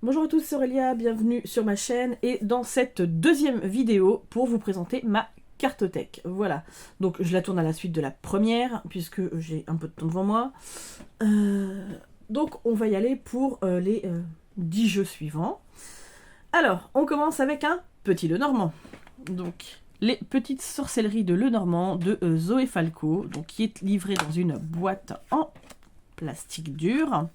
Bonjour à tous, c'est Aurélia, bienvenue sur ma chaîne et dans cette deuxième vidéo pour vous présenter ma cartothèque. Voilà, donc je la tourne à la suite de la première puisque j'ai un peu de temps devant moi. Donc on va y aller pour les 10 jeux suivants. Alors, on commence avec un petit Lenormand. Donc, les petites sorcelleries de Lenormand de Zoé Falco, donc qui est livrée dans une boîte en plastique dur.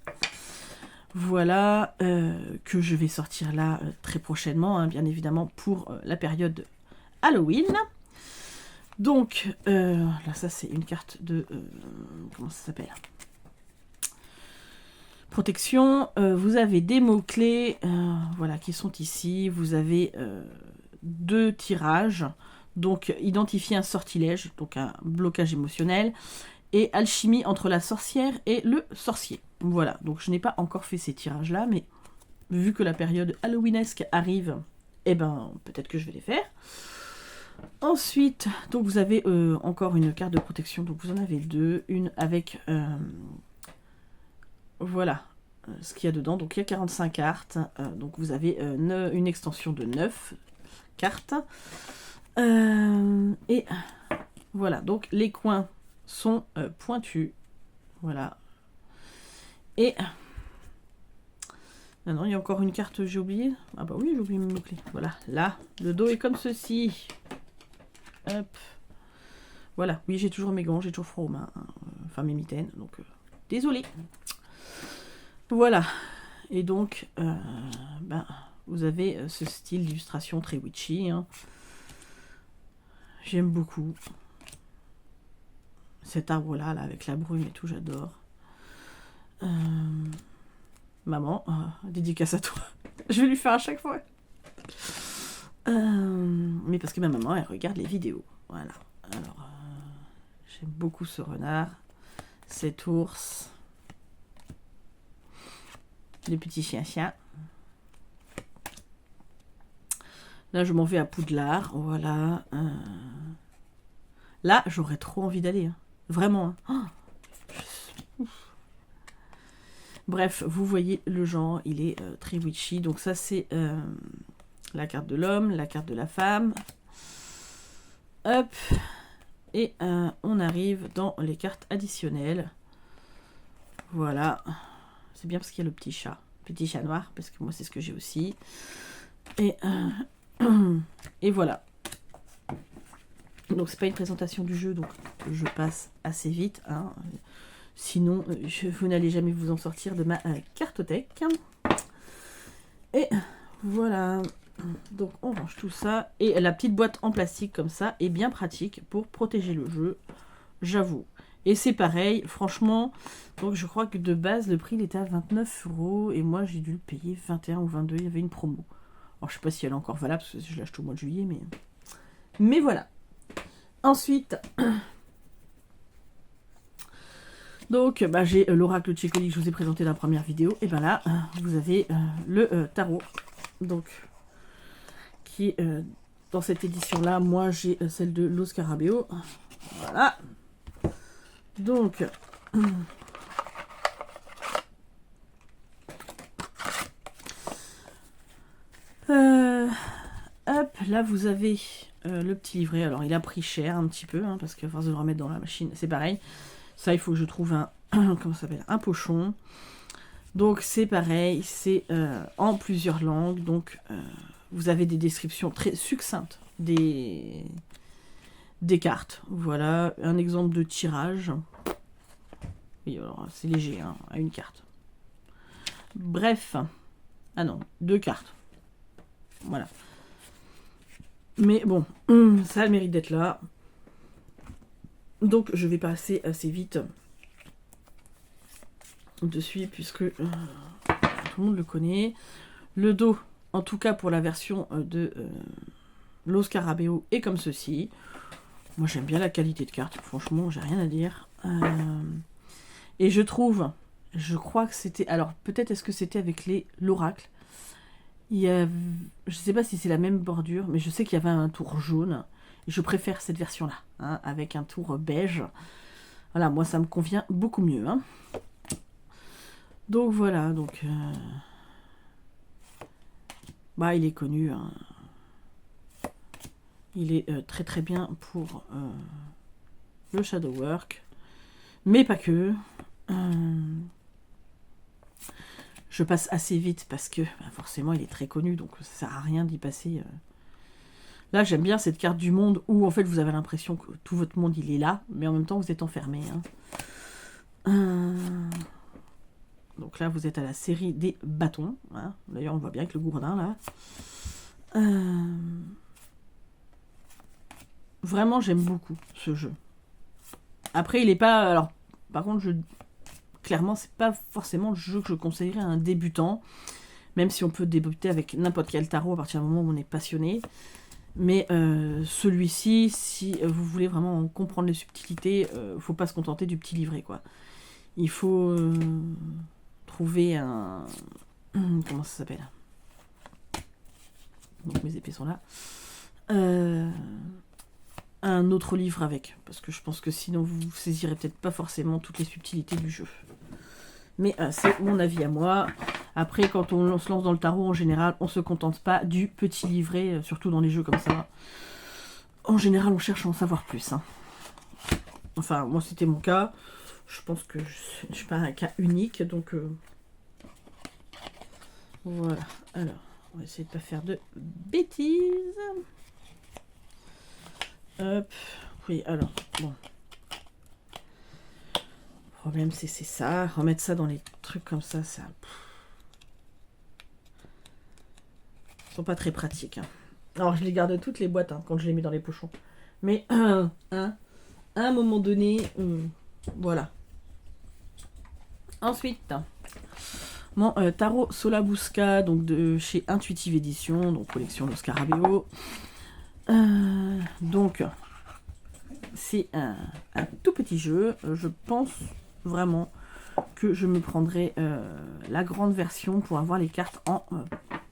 Voilà, que je vais sortir là très prochainement, hein, bien évidemment, pour la période Halloween. Donc, là, ça, c'est une carte de... comment ça s'appelle ? Protection. Vous avez des mots-clés, voilà, qui sont ici. Vous avez 2 tirages. Donc, identifier un sortilège, donc un blocage émotionnel. Et alchimie entre la sorcière et le sorcier. Voilà, donc je n'ai pas encore fait ces tirages-là, mais vu que la période halloweenesque arrive, eh ben, peut-être que je vais les faire. Ensuite, donc vous avez encore une carte de protection, donc vous en avez 2, une avec, voilà, ce qu'il y a dedans, donc il y a 45 cartes, donc vous avez une extension de 9 cartes, et voilà, donc les coins sont pointus, voilà, et... Non, il y a encore une carte, j'ai oublié. Ah bah oui, j'ai oublié mes mots-clés. Voilà, là, le dos est comme ceci. Hop. Voilà, oui, j'ai toujours mes gants, j'ai toujours froid aux mains. Enfin, mes mitaines, donc désolé. Voilà. Et donc, ben, vous avez ce style d'illustration très witchy. Hein. J'aime beaucoup. Cet arbre-là, là, avec la brume et tout, j'adore. Maman, dédicace à toi. Je vais lui faire à chaque fois. Mais parce que ma maman, elle regarde les vidéos. Voilà. Alors, j'aime beaucoup ce renard, cet ours, les petits chiens. Là, je m'en vais à Poudlard. Voilà. Là, j'aurais trop envie d'aller. Hein. Vraiment. Hein. Oh, bref, vous voyez le genre, il est très witchy. Donc ça, c'est la carte de l'homme, la carte de la femme. Hop. Et on arrive dans les cartes additionnelles. Voilà. C'est bien parce qu'il y a le petit chat noir, parce que moi, c'est ce que j'ai aussi. Et voilà. Donc, c'est pas une présentation du jeu, donc je passe assez vite. Hein. Sinon, vous n'allez jamais vous en sortir de ma cartothèque. Et voilà. Donc, on range tout ça. Et la petite boîte en plastique comme ça est bien pratique pour protéger le jeu, j'avoue. Et c'est pareil, franchement. Donc, je crois que de base, le prix il était à 29 € et moi, j'ai dû le payer 21 ou 22. Il y avait une promo. Alors, je sais pas si elle est encore valable parce que je l'achète au mois de juillet, mais voilà. Ensuite... Donc, bah, j'ai l'oracle de Tchécoli que je vous ai présenté dans la première vidéo. Et ben là, vous avez le tarot. Donc, qui est dans cette édition-là. Moi, j'ai celle de Los Scarabeo. Voilà. Donc, hop, là, vous avez le petit livret. Alors, il a pris cher un petit peu, hein, parce qu'à force de le remettre dans la machine, c'est pareil. Ça, il faut que je trouve un... comment ça s'appelle ? Un pochon. Donc, c'est pareil. C'est en plusieurs langues. Donc, vous avez des descriptions très succinctes des cartes. Voilà. Un exemple de tirage. Oui, alors, c'est léger, hein, à une carte. Bref. Ah non, 2 cartes. Voilà. Mais bon, ça a le mérite d'être là. Donc, je vais passer assez vite dessus, puisque tout le monde le connaît. Le dos, en tout cas pour la version de Los Scarabeo, est comme ceci. Moi, j'aime bien la qualité de carte. Franchement, j'ai rien à dire. Et je trouve, je crois que c'était... Alors, peut-être est-ce que c'était avec l'oracle. Je ne sais pas si c'est la même bordure, mais je sais qu'il y avait un tour jaune. Et je préfère cette version-là, hein, avec un tour beige. Voilà, moi, ça me convient beaucoup mieux. Hein. Donc, voilà. Donc, Bah, il est connu, hein. Il est très très bien pour le shadow work, mais pas que. Je passe assez vite parce que forcément il est très connu, donc ça sert à rien d'y passer. Là, j'aime bien cette carte du monde où en fait vous avez l'impression que tout votre monde il est là, mais en même temps vous êtes enfermé. Hein. Donc là, vous êtes à la série des bâtons. Hein. D'ailleurs, on voit bien avec le gourdin là. Vraiment, j'aime beaucoup ce jeu. Après, il est pas. Alors, par contre, clairement, c'est pas forcément le jeu que je conseillerais à un débutant, même si on peut débuter avec n'importe quel tarot à partir du moment où on est passionné. Mais celui-ci, si vous voulez vraiment comprendre les subtilités, faut pas se contenter du petit livret, quoi. Il faut trouver un... Comment ça s'appelle? Donc mes épées sont là. Un autre livre avec, parce que je pense que sinon vous saisirez peut-être pas forcément toutes les subtilités du jeu. Mais c'est mon avis à moi. Après, quand on se lance dans le tarot, en général, on se contente pas du petit livret, surtout dans les jeux comme ça. En général, on cherche à en savoir plus. Hein. Enfin, moi, c'était mon cas. Je pense que je ne suis pas un cas unique, donc... Voilà. Alors, on va essayer de pas faire de bêtises. Hop. Oui, alors, bon. Le problème, c'est ça. Remettre ça dans les trucs comme ça, ça... Ils sont pas très pratiques. Hein. Alors, je les garde toutes les boîtes quand je les mets dans les pochons. Mais, à un moment donné, voilà. Ensuite, mon tarot Solabusca, donc de chez Intuitive Édition, donc collection Lo Scarabeo. Donc, c'est un tout petit jeu. Je pense vraiment que je me prendrai la grande version pour avoir les cartes en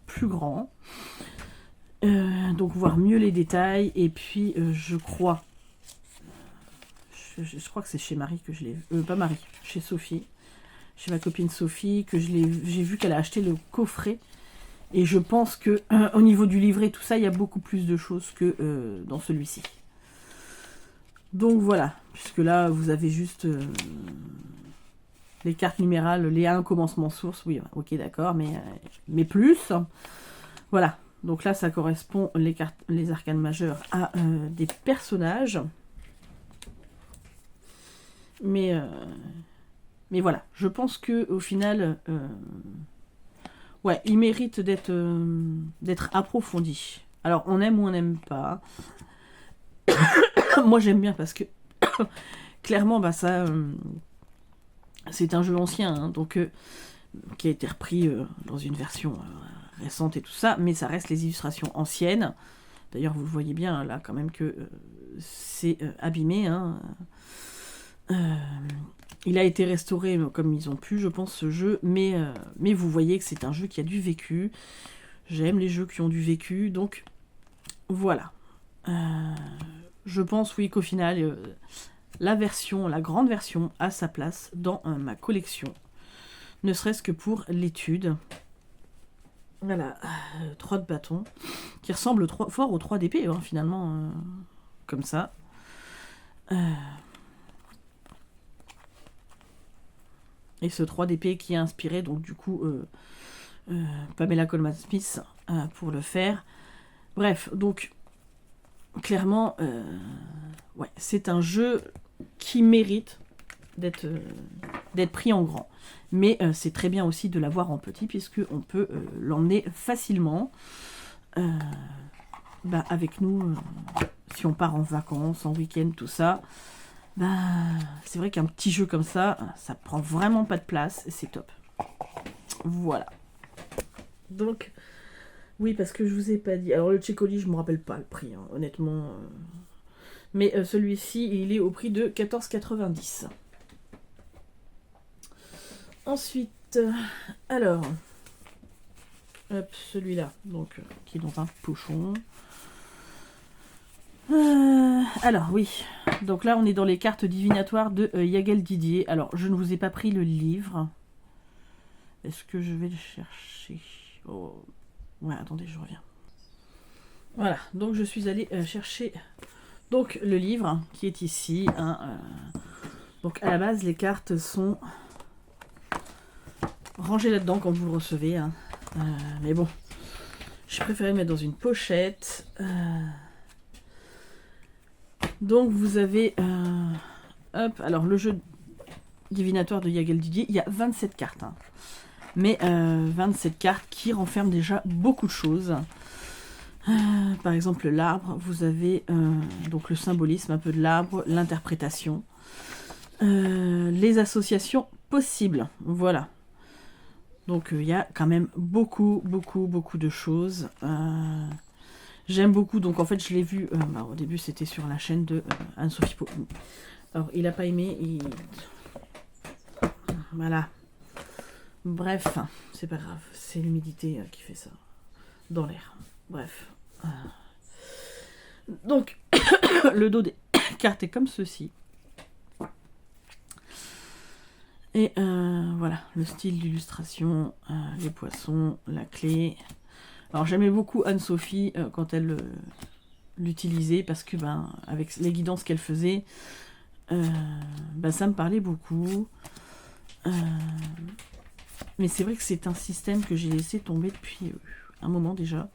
plus grand. Donc voir mieux les détails. Et puis je crois que c'est chez Marie que je l'ai vu. Pas Marie, chez Sophie. Chez ma copine Sophie, que j'ai vu qu'elle a acheté le coffret. Et je pense que au niveau du livret, tout ça, il y a beaucoup plus de choses que dans celui-ci. Donc voilà, puisque là, vous avez juste les cartes numérales, les 1 commencement source, oui, ok, d'accord, mais plus. Voilà, donc là, ça correspond, les arcanes majeures, à des personnages. Mais voilà, je pense que au final, ouais, il mérite d'être approfondi. Alors, on aime ou on n'aime pas. Moi, j'aime bien parce que clairement, bah ça, c'est un jeu ancien, hein, donc qui a été repris dans une version récente et tout ça, mais ça reste les illustrations anciennes. D'ailleurs, vous le voyez bien là, quand même que c'est abîmé. Hein. Il a été restauré comme ils ont pu, je pense, ce jeu, mais vous voyez que c'est un jeu qui a du vécu. J'aime les jeux qui ont du vécu, donc voilà. Je pense, oui, qu'au final, la grande version, a sa place dans ma collection. Ne serait-ce que pour l'étude. Voilà, 3 de bâton, qui ressemble fort aux 3 d'épée, hein, finalement, comme ça. Et ce 3 d'épée qui a inspiré, donc du coup, Pamela Coleman Smith pour le faire. Bref, donc, clairement, ouais, c'est un jeu qui mérite d'être pris en grand. Mais c'est très bien aussi de l'avoir en petit, puisqu'on peut l'emmener facilement avec nous, si on part en vacances, en week-end, tout ça. C'est vrai qu'un petit jeu comme ça, ça prend vraiment pas de place, et c'est top. Voilà. Donc, oui, parce que je vous ai pas dit. Alors, le Cecoli, je me rappelle pas le prix, hein, honnêtement. Mais celui-ci, il est au prix de 14,90. Ensuite, alors, hop, celui-là, donc, qui est dans un pochon. Alors, oui. Donc là, on est dans les cartes divinatoires de Yagel Didier. Alors, je ne vous ai pas pris le livre. Est-ce que je vais le chercher? Oh. Ouais, attendez, je reviens. Voilà, donc je suis allée chercher donc le livre qui est ici. Hein, donc à la base, les cartes sont rangées là-dedans quand vous le recevez. Hein. Mais bon, j'ai préféré le mettre dans une pochette. Donc vous avez... hop, alors le jeu divinatoire de Yael Didier, il y a 27 cartes. Hein. Mais 27 cartes qui renferment déjà beaucoup de choses. Par exemple, l'arbre, vous avez donc le symbolisme un peu de l'arbre, l'interprétation, les associations possibles. Voilà. Donc il y a quand même beaucoup de choses. J'aime beaucoup, donc en fait je l'ai vu, au début c'était sur la chaîne de Anne-Sophie Pau. Alors il n'a pas aimé, voilà. Bref, c'est pas grave, c'est l'humidité qui fait ça, dans l'air. Bref. Donc, le dos des cartes est comme ceci. Et voilà, le style d'illustration, les poissons, la clé. Alors j'aimais beaucoup Anne-Sophie quand elle l'utilisait parce que avec les guidances qu'elle faisait, ça me parlait beaucoup. Mais c'est vrai que c'est un système que j'ai laissé tomber depuis un moment déjà.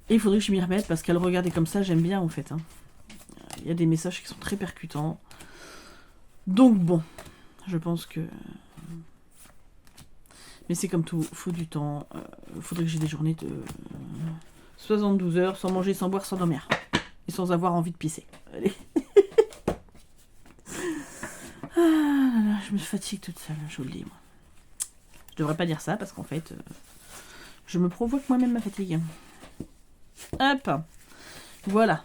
Et il faudrait que je m'y remette parce qu'elle regardait comme ça, j'aime bien en fait. Hein. Il y a des messages qui sont très percutants. Donc bon, je pense que... Mais c'est comme tout, faut du temps. Il faudrait que j'ai des journées de 72 heures sans manger, sans boire, sans dormir. Et sans avoir envie de pisser. Allez. Je me fatigue toute seule, je vous le dis. Moi. Je devrais pas dire ça parce qu'en fait, je me provoque moi-même ma fatigue. Hop, voilà.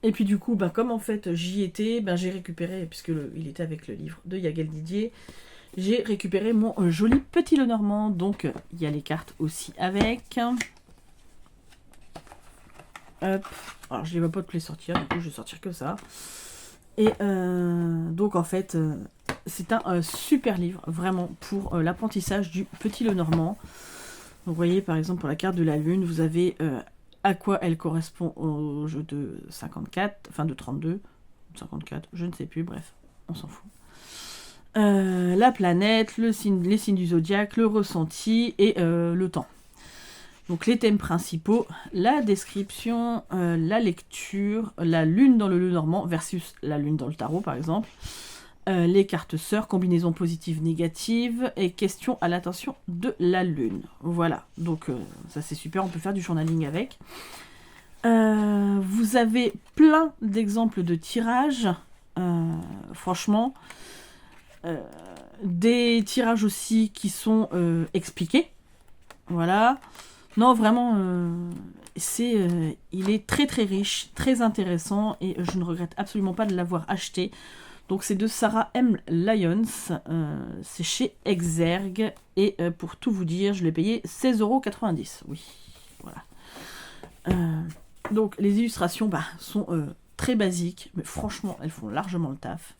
Et puis du coup, comme en fait j'y étais, j'ai récupéré, puisque il était avec le livre de Yael Didier, j'ai récupéré mon joli petit Lenormand. Donc il y a les cartes aussi avec. Hop. Alors je ne vais pas toutes les sortir, du coup je vais sortir que ça. Et donc en fait, c'est un super livre, vraiment, pour l'apprentissage du petit Lenormand. Donc vous voyez par exemple pour la carte de la lune, vous avez... à quoi elle correspond au jeu de 54, enfin de 32, 54, je ne sais plus, bref, on s'en fout. La planète, les signes du zodiaque, le ressenti et le temps. Donc les thèmes principaux, la description, la lecture, la lune dans le Lenormand versus la lune dans le tarot par exemple, les cartes sœurs, combinaisons positives, négatives et questions à l'attention de la lune. Voilà, donc ça c'est super, on peut faire du journaling avec. Vous avez plein d'exemples de tirages, franchement. Des tirages aussi qui sont expliqués. Voilà. Non, vraiment, il est très riche, très intéressant et je ne regrette absolument pas de l'avoir acheté. Donc c'est de Sarah M. Lyons, c'est chez Exergue et pour tout vous dire, je l'ai payé 16,90 €. Oui, voilà. Donc les illustrations sont très basiques, mais franchement elles font largement le taf.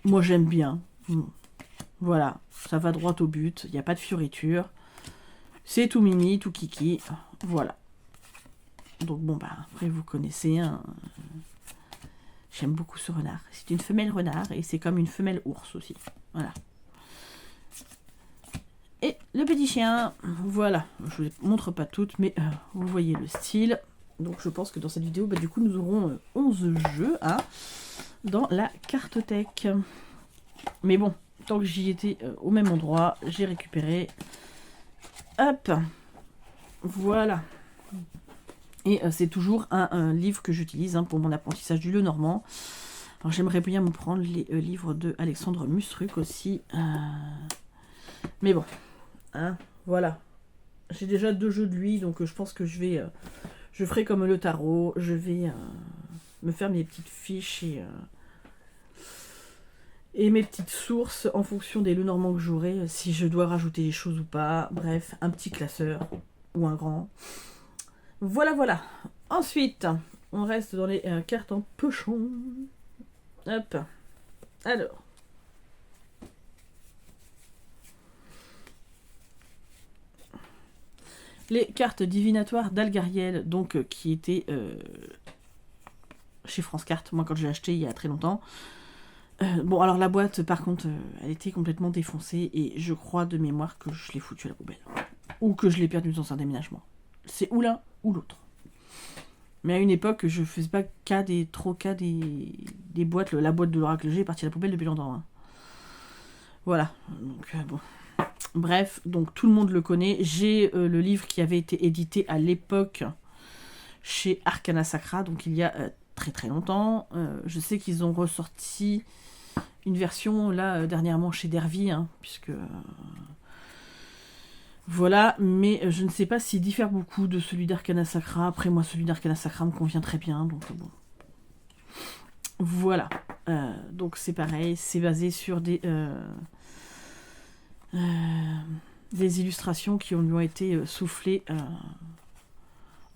Moi j'aime bien. Voilà, ça va droit au but, il n'y a pas de fioritures. C'est tout mimi, tout kiki. Voilà. Donc bon après vous connaissez un... J'aime beaucoup ce renard. C'est une femelle renard et c'est comme une femelle ours aussi. Voilà. Et le petit chien, voilà. Je ne vous montre pas toutes, mais vous voyez le style. Donc je pense que dans cette vidéo, du coup, nous aurons 11 jeux dans la cartothèque. Mais bon, tant que j'y étais au même endroit, j'ai récupéré. Hop. Voilà. Et c'est toujours un livre que j'utilise pour mon apprentissage du Lenormand. Alors j'aimerais bien me prendre les livres de Alexandre Musruc aussi. Mais bon, voilà. J'ai déjà 2 jeux de lui, donc je pense que je ferai comme le tarot. Je vais me faire mes petites fiches et mes petites sources en fonction des Lenormand que j'aurai, si je dois rajouter des choses ou pas. Bref, un petit classeur ou un grand. Voilà. Ensuite, on reste dans les cartes en pochon. Hop. Alors. les cartes divinatoires d'Algariel, donc qui étaient chez France Cartes, moi quand j'ai acheté il y a très longtemps. Bon, alors la boîte, par contre, elle était complètement défoncée, et je crois de mémoire que je l'ai foutue à la poubelle. Ou que je l'ai perdue dans un déménagement. C'est ou l'un ou l'autre. Mais à une époque, je faisais pas trop cas des boîtes. La boîte de l'oracle G est partie à la poubelle depuis longtemps. Hein. Voilà. Donc, bon. Bref, donc tout le monde le connaît. J'ai le livre qui avait été édité à l'époque chez Arcana Sacra, donc il y a très très longtemps. Je sais qu'ils ont ressorti une version là dernièrement chez Dervy, hein, puisque voilà, mais je ne sais pas s'il diffère beaucoup de celui d'Arcana Sacra. Après moi, celui d'Arcana Sacra me convient très bien, donc bon. Voilà. Donc c'est pareil, c'est basé sur des illustrations qui lui ont été soufflées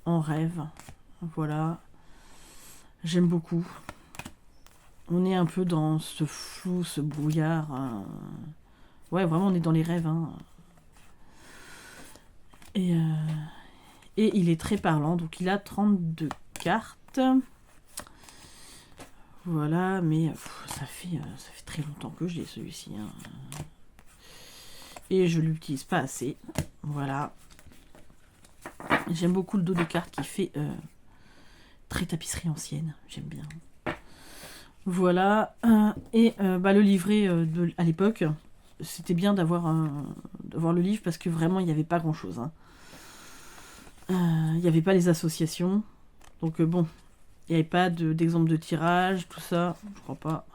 en rêve. Voilà. J'aime beaucoup. On est un peu dans ce flou, ce brouillard. Ouais, vraiment, on est dans les rêves. Hein. Et il est très parlant. Donc, il a 32 cartes. Voilà, mais ça fait très longtemps que je l'ai, celui-ci. Hein. Et je ne l'utilise pas assez. Voilà. J'aime beaucoup le dos de cartes qui fait très tapisserie ancienne. J'aime bien. Voilà. Le livret à l'époque, c'était bien d'avoir le livre parce que vraiment, il n'y avait pas grand-chose. Hein. Il n'y avait pas les associations. Donc bon, il n'y avait pas d'exemple de tirage, tout ça. Je crois pas.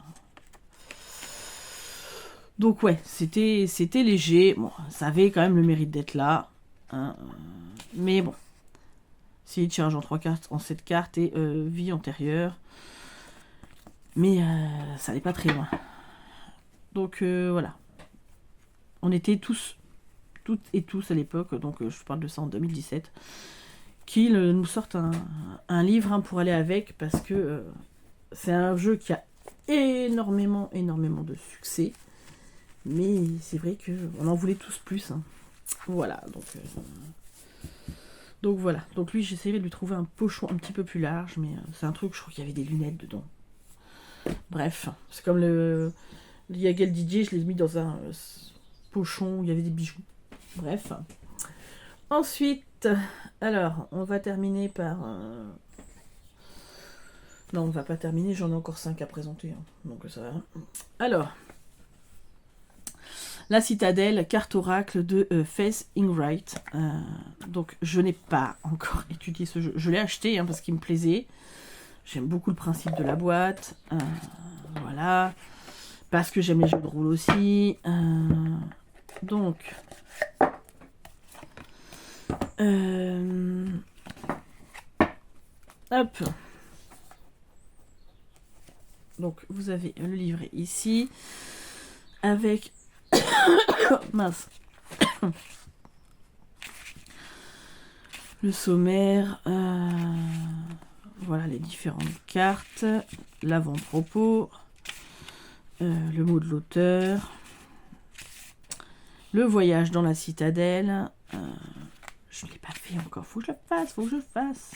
Donc ouais, c'était léger. Bon, ça avait quand même le mérite d'être là. Hein. Mais bon. C'est tirage en 3 cartes, en 7 cartes et vie antérieure. Mais ça n'est pas très loin. Donc voilà. On était toutes et tous à l'époque, donc je parle de ça en 2017, qu'ils nous sortent un livre hein, pour aller avec, parce que c'est un jeu qui a énormément de succès. Mais c'est vrai qu'on en voulait tous plus. Hein. Voilà, donc voilà. Donc lui, j'essayais de lui trouver un pochon un petit peu plus large, mais c'est un truc, je crois qu'il y avait des lunettes dedans. Bref, c'est comme le Yagel DJ, je l'ai mis dans un pochon où il y avait des bijoux. Bref. Ensuite, alors, on va terminer par... Non, on va pas terminer, j'en ai encore 5 à présenter. Hein, donc ça va. Alors, la citadelle, carte oracle de Faith Ingwright. Donc, je n'ai pas encore étudié ce jeu. Je l'ai acheté hein, parce qu'il me plaisait. J'aime beaucoup le principe de la boîte. Voilà. Parce que j'aime les jeux de rôle aussi. Donc. Hop. Donc, vous avez le livret ici. Avec... Mince. Le sommaire. Voilà les différentes cartes. L'avant-propos. Le mot de l'auteur. Le voyage dans la citadelle. Je ne l'ai pas fait encore. Faut que je le fasse.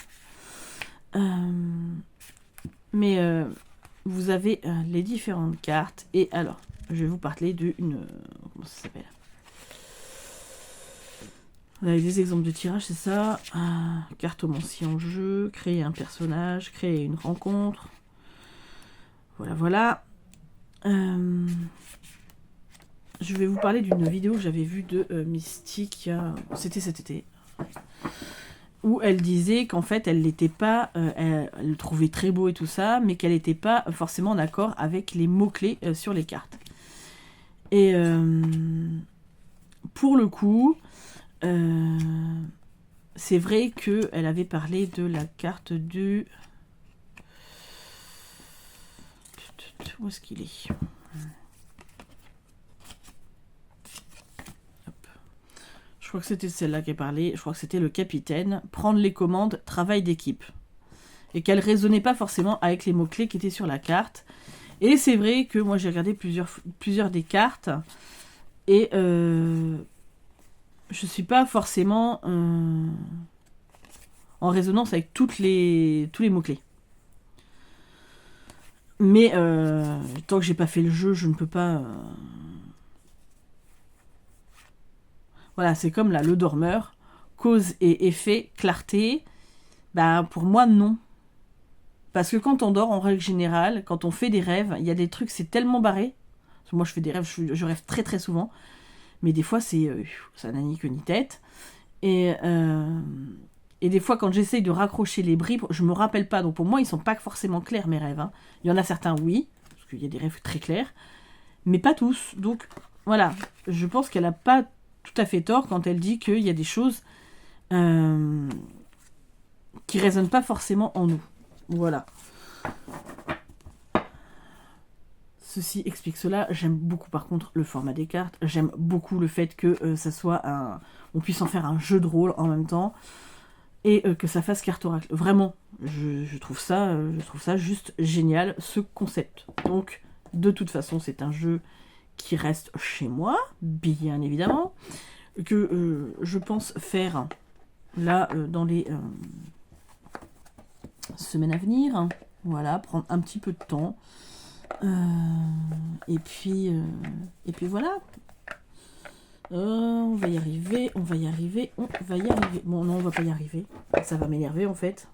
Mais vous avez les différentes cartes. Et alors, je vais vous parler d'une... comment ça s'appelle ? On a des exemples de tirage, c'est ça. Cartomancie en jeu. Créer un personnage. Créer une rencontre. Voilà. Je vais vous parler d'une vidéo que j'avais vue de Mystique. C'était cet été. Où elle disait qu'en fait, elle n'était pas... elle le trouvait très beau et tout ça, mais qu'elle n'était pas forcément en accord avec les mots-clés sur les cartes. Et pour le coup, c'est vrai qu'elle avait parlé de la carte du... Où est-ce qu'il est ? Hop. Je crois que c'était celle-là qui a parlé. Je crois que c'était le capitaine. Prendre les commandes, travail d'équipe. Et qu'elle ne résonnait pas forcément avec les mots-clés qui étaient sur la carte. Et c'est vrai que moi j'ai regardé plusieurs des cartes. Et je je suis pas forcément en résonance avec tous les mots-clés. Mais tant que j'ai pas fait le jeu, je ne peux pas... Voilà, c'est comme là, le dormeur. Cause et effet, clarté. Bah, pour moi, non. Parce que quand on dort, en règle générale, quand on fait des rêves, il y a des trucs, c'est tellement barré. Parce que moi, je fais des rêves, je rêve très très souvent. Mais des fois, ça n'a ni queue ni tête. Et des fois, quand j'essaye de raccrocher les bribes, je me rappelle pas. Donc pour moi, ils sont pas forcément clairs, mes rêves. Hein. Il y en a certains, oui. Parce qu'il y a des rêves très clairs. Mais pas tous. Donc voilà. Je pense qu'elle a pas tout à fait tort quand elle dit qu'il y a des choses qui résonnent pas forcément en nous. Voilà. Ceci explique cela. J'aime beaucoup par contre le format des cartes. J'aime beaucoup le fait que ça soit on puisse en faire un jeu de rôle en même temps et que ça fasse carte oracle. Vraiment, je trouve ça juste génial ce concept. Donc de toute façon, c'est un jeu qui reste chez moi, bien évidemment, que je pense faire là dans les semaines à venir. Voilà, prendre un petit peu de temps. Et puis voilà. On va y arriver. Bon, non, on va pas y arriver. Ça va m'énerver en fait.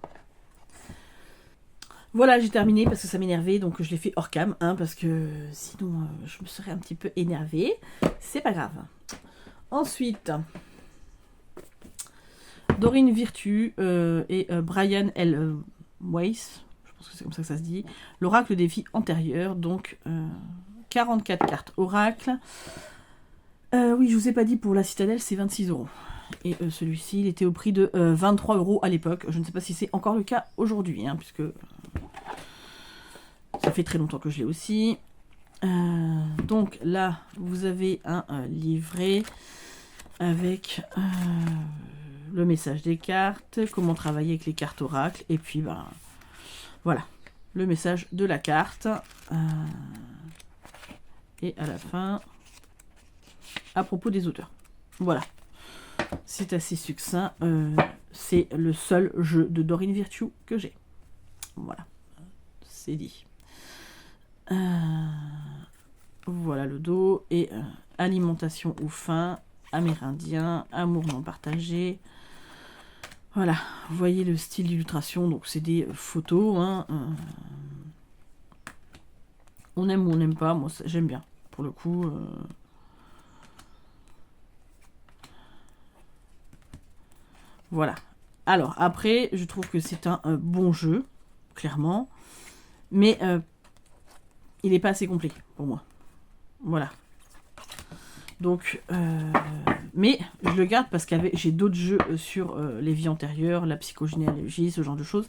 Voilà, j'ai terminé parce que ça m'énervait, donc je l'ai fait hors cam, hein, parce que sinon je me serais un petit peu énervée. C'est pas grave. Ensuite, Dorine Virtue et Brian L. Weiss, je pense que c'est comme ça que ça se dit, l'oracle des vies antérieures, donc 44 cartes oracle. Oui, je vous ai pas dit, pour la citadelle, c'est 26 €. Et celui-ci, il était au prix de 23 € à l'époque. Je ne sais pas si c'est encore le cas aujourd'hui, hein, puisque ça fait très longtemps que je l'ai aussi. Donc là, vous avez un livret avec le message des cartes, comment travailler avec les cartes oracles, et puis ben voilà, le message de la carte. Et à la fin, à propos des auteurs. Voilà. C'est assez succinct. C'est le seul jeu de Dorine Virtue que j'ai. Voilà. C'est dit. Voilà le dos. Et alimentation ou faim, amérindien, amour non partagé. Voilà. Vous voyez le style d'illustration. Donc c'est des photos. Hein, on aime ou on n'aime pas. Moi j'aime bien. Pour le coup... Voilà. Alors, après, je trouve que c'est un bon jeu, clairement. Mais il n'est pas assez complet, pour moi. Voilà. Donc, mais je le garde parce que j'ai d'autres jeux sur les vies antérieures, la psychogénéalogie, ce genre de choses.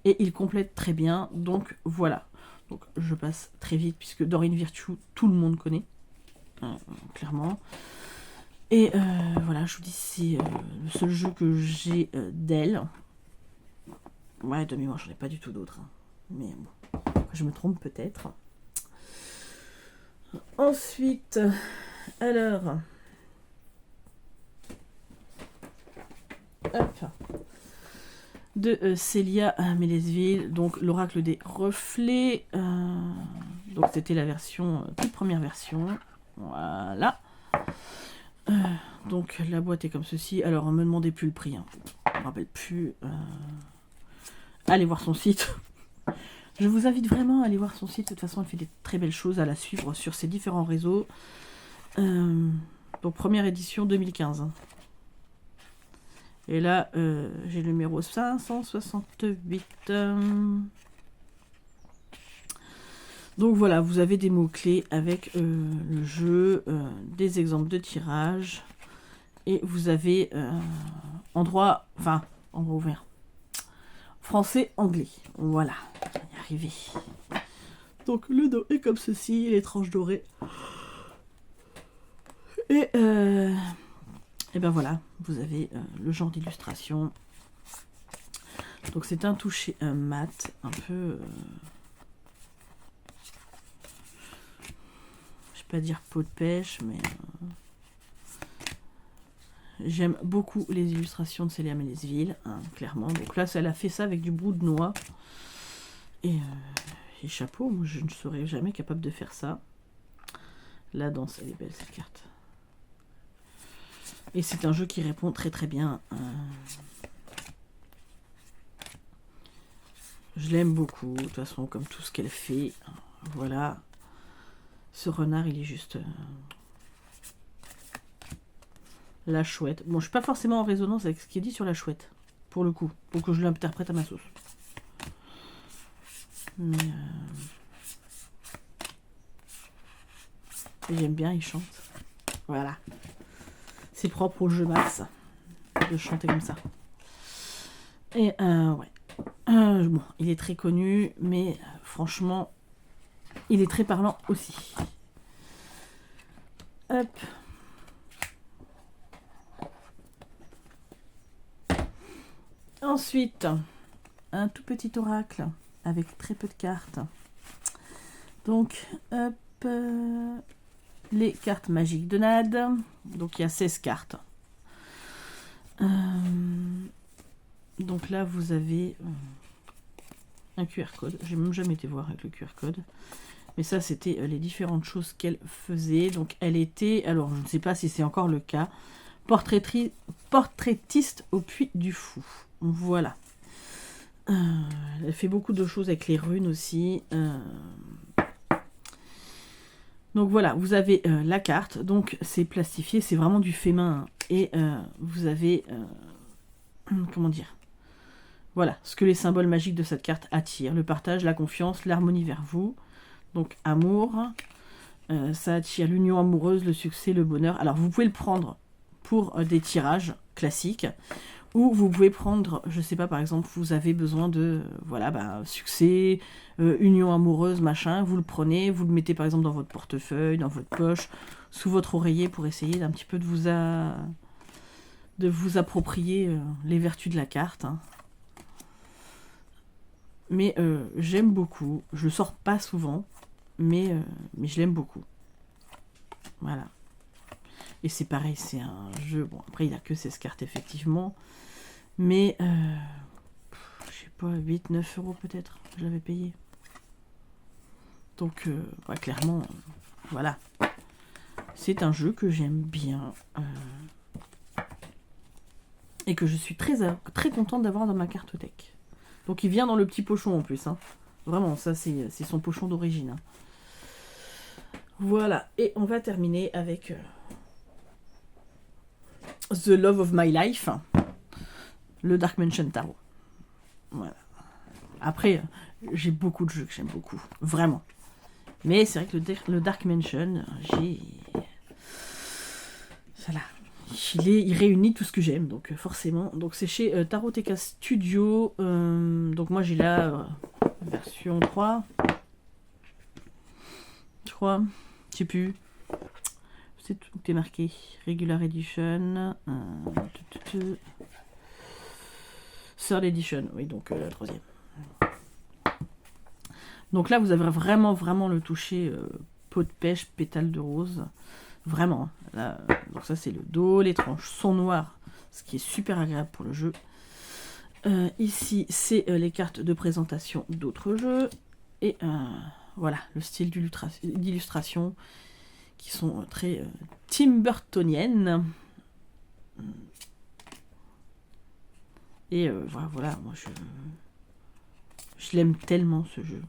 Et il complète très bien. Donc, voilà. Donc, je passe très vite, puisque Dorine Virtue, tout le monde connaît. Clairement. Et voilà, je vous dis, c'est le seul jeu que j'ai d'elle. Ouais, de mémoire, j'en ai pas du tout d'autres. Hein. Mais bon, je me trompe peut-être. Ensuite, alors... Hop. De Célia Mélesville, donc l'oracle des reflets. Donc c'était la version, toute première version. Voilà. Donc la boîte est comme ceci. Alors, ne me demandez plus le prix. Hein. Je ne me rappelle plus. Allez voir son site. Je vous invite vraiment à aller voir son site. De toute façon, elle fait des très belles choses, à la suivre sur ses différents réseaux. Donc, première édition 2015. Hein. Et là, j'ai le numéro 568. Donc voilà, vous avez des mots-clés avec le jeu, des exemples de tirage. Et vous avez endroit ouvert. Français, anglais. Voilà, on va y arriver. Donc le dos est comme ceci, les tranches dorées. Et ben voilà, vous avez le genre d'illustration. Donc c'est un toucher mat, un peu... je vais pas dire peau de pêche, mais... J'aime beaucoup les illustrations de Célia Mélesville, hein, clairement. Donc là, elle a fait ça avec du bout de noix. Et chapeau, moi je ne serais jamais capable de faire ça. La danse, elle est belle cette carte. Et c'est un jeu qui répond très très bien. Je l'aime beaucoup, de toute façon, comme tout ce qu'elle fait. Voilà. Ce renard, il est juste... La chouette. Bon, je suis pas forcément en résonance avec ce qui est dit sur la chouette, pour le coup, pour que je l'interprète à ma sauce. Mais j'aime bien, il chante. Voilà. C'est propre au jeu Max de chanter comme ça. Et ouais. Bon, il est très connu, mais franchement, il est très parlant aussi. Hop. Ensuite, un tout petit oracle avec très peu de cartes. Donc, hop, les cartes magiques de Nad. Donc, il y a 16 cartes. Donc là, vous avez un QR code. J'ai même jamais été voir avec le QR code. Mais ça, c'était les différentes choses qu'elle faisait. Donc, elle était, alors je ne sais pas si c'est encore le cas, portraitiste au Puy du Fou. Voilà. Elle fait beaucoup de choses avec les runes aussi. Donc voilà, vous avez la carte. Donc c'est plastifié, c'est vraiment du fait main. Et vous avez... comment dire ? Voilà, ce que les symboles magiques de cette carte attirent. Le partage, la confiance, l'harmonie vers vous. Donc amour. Ça attire l'union amoureuse, le succès, le bonheur. Alors vous pouvez le prendre pour des tirages classiques. Ou vous pouvez prendre, je sais pas, par exemple, vous avez besoin de, voilà, succès, union amoureuse, machin, vous le prenez, vous le mettez par exemple dans votre portefeuille, dans votre poche, sous votre oreiller pour essayer d'un petit peu de vous approprier les vertus de la carte. Hein. Mais j'aime beaucoup, je le sors pas souvent, mais je l'aime beaucoup. Voilà. Et c'est pareil, c'est un jeu, bon après il n'y a que 16 cartes effectivement, mais je sais pas, 8-9 € peut-être, je l'avais payé. Donc clairement, voilà. C'est un jeu que j'aime bien et que je suis très contente d'avoir dans ma cartothèque. Donc il vient dans le petit pochon en plus, hein. Vraiment, ça c'est son pochon d'origine. Hein. Voilà, et on va terminer avec... The Love of My Life, le Dark Mansion Tarot. Voilà. Après, j'ai beaucoup de jeux que j'aime beaucoup, vraiment. Mais c'est vrai que le Dark Mansion, voilà. Il réunit tout ce que j'aime, donc forcément. Donc c'est chez Taroteka Studio. Donc moi j'ai la version 3. Je crois. Je sais plus. C'est tout est marqué. Regular Edition. Third Edition. Oui, donc la troisième. Donc là, vous avez vraiment le toucher peau de pêche, pétale de rose. Vraiment. Là, donc ça, c'est le dos. Les tranches sont noires, ce qui est super agréable pour le jeu. Ici, c'est les cartes de présentation d'autres jeux. Et voilà, le style d'illustration qui sont très Tim Burtoniennes. Et voilà, moi je l'aime tellement ce jeu.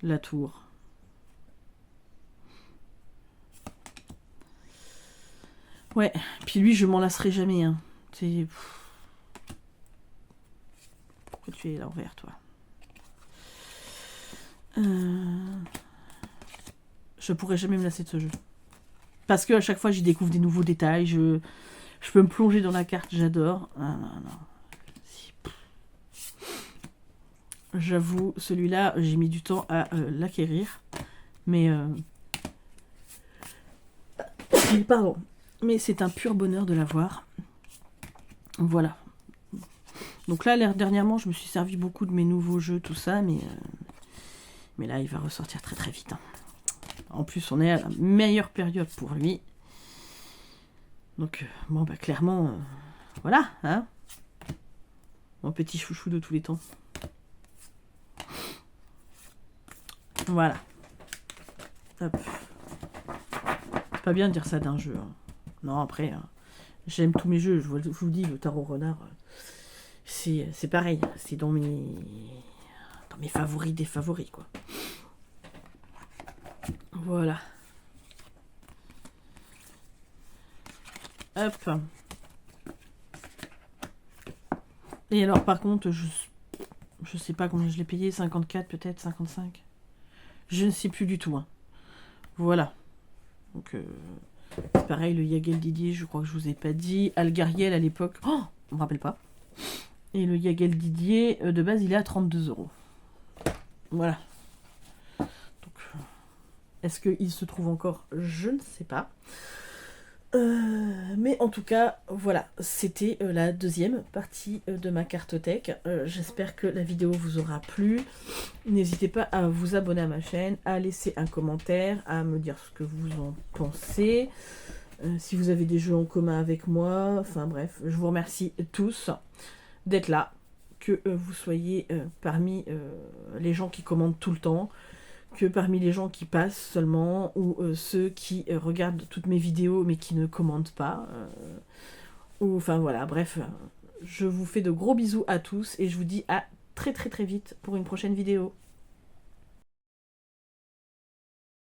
La tour. Ouais, puis lui je m'en lasserai jamais. Hein. C'est... Pourquoi tu es là envers toi? Je pourrais jamais me lasser de ce jeu. Parce que à chaque fois j'y découvre des nouveaux détails, je peux me plonger dans la carte, j'adore. Non. J'avoue, celui-là, j'ai mis du temps à l'acquérir. Mais... Pardon. Mais c'est un pur bonheur de l'avoir. Voilà. Donc là, dernièrement, je me suis servi beaucoup de mes nouveaux jeux, tout ça, mais là, il va ressortir très très vite. Hein. En plus, on est à la meilleure période pour lui. Donc, bon, bah clairement, voilà, hein. Mon petit chouchou de tous les temps. Voilà. Hop. C'est pas bien de dire ça d'un jeu. Hein. Non, après, j'aime tous mes jeux. Je vous dis, le Tarot Renard, c'est pareil. C'est dans mes favoris des favoris, quoi. Voilà. Hop. Et alors, par contre, je sais pas combien je l'ai payé. 54 peut-être, 55. Je ne sais plus du tout. Hein. Voilà. Donc, c'est pareil, le Yagel Didier, je crois que je vous ai pas dit. Algariel à l'époque, oh, on me rappelle pas. Et le Yagel Didier, de base, il est à 32 €. Voilà. Donc, est-ce qu'il se trouve encore? Je ne sais pas. Mais en tout cas, voilà, c'était la deuxième partie de ma cartothèque. J'espère que la vidéo vous aura plu. N'hésitez pas à vous abonner à ma chaîne, à laisser un commentaire, à me dire ce que vous en pensez. Si vous avez des jeux en commun avec moi, enfin bref, je vous remercie tous d'être là, que vous soyez parmi les gens qui commandent tout le temps, que parmi les gens qui passent seulement, ou ceux qui regardent toutes mes vidéos mais qui ne commentent pas. Ou enfin voilà, bref, je vous fais de gros bisous à tous et je vous dis à très très très vite pour une prochaine vidéo.